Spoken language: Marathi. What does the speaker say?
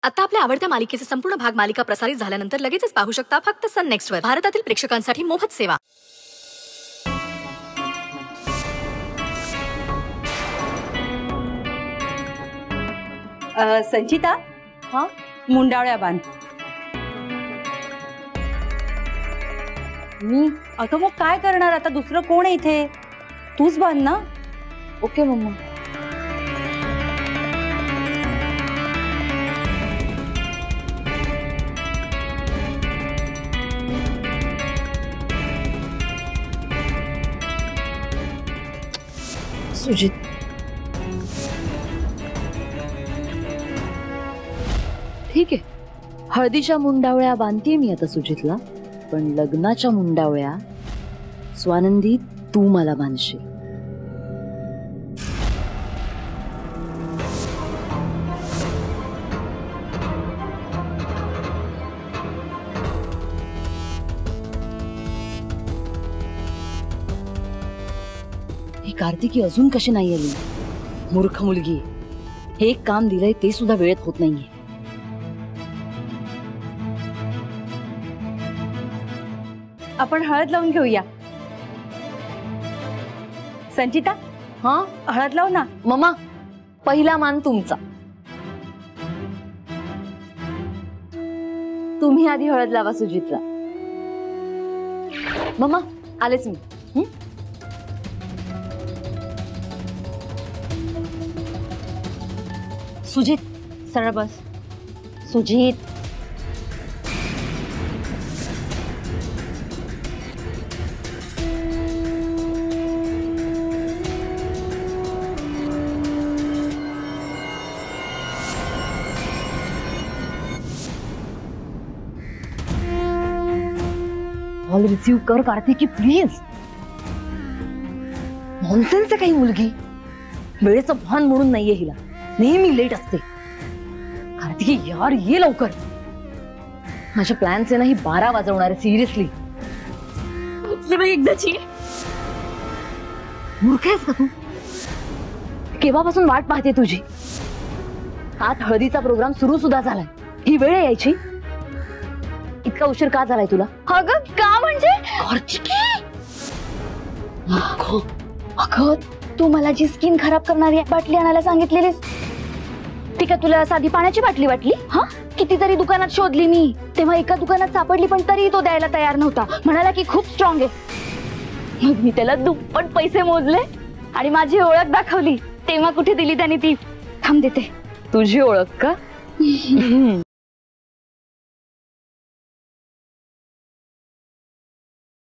आता आपल्या आवडत्या मालिकेचे संपूर्ण भाग मालिका प्रसारित झाल्यानंतर लगेचच पाहू शकता फक्त सन नेक्स्ट वर. भारतातील प्रेक्षकांसाठी मोफत सेवा. संचिता, हा मुंडावळ्या बांध. मी अगं मग काय करणार आता, दुसरं कोण आहे इथे? तूच बांध ना. Okay mamma. सुजित, ठीक आहे, हळदीच्या मुंडावळ्या बांधते मी आता सुजितला, पण लग्नाच्या मुंडावळ्या स्वानंदी तू मला बांधशील. ही कार्तिकी अजून कशी नाही आली? मूर्ख मुलगी. हे एक काम दिलंय ते सुद्धा वेळेत होत नाहीये. आपण हळद लावून घेऊया. संचिता, हा हळद लाव ना. मम्मा, पहिला मान तुमचा. तुम्ही आधी हळद लावा सुजितला. मम्मा, आलेच मी. सुजित, सरळ बस. सुजित, कॉल रिसीव्ह कर कार्तिकी प्लीज. नॉनसेन्स आहे काही मुलगी. वेळेचं भान म्हणून नाहीये हिला, नेहमी लेट असते. कार्तिकी यार, ये लवकर. माझ्या प्लॅन्स आहे ना, ही 12 वाजवणार आहे. सिरियसली एकदाची. मूर्ख आहेस का तू? केव्हापासून वाट पाहते तुझी. आत हळदीचा प्रोग्राम सुरू सुद्धा झालाय. ही वेळ यायची. इतका उशीर का झालाय तुला? अगं का म्हणजे? अगं, तू मला जी स्किन खराब करणारी बाटली आणायला सांगितलेलीस, ती का तुला साधी पाण्याची बाटली वाटली? हा, कितीतरी दुकानात शोधली मी, तेव्हा एका दुकानात सापडली, पण तरी तो द्यायला तयार नव्हता. म्हणाला की खूप स्ट्रॉंग आहे. मग मी त्याला दुप्पट पैसे मोजले आणि माझी ओळख दाखवली. तेव्हा कुठे दिली त्याने ती? थांब देते. तुझी ओळख का?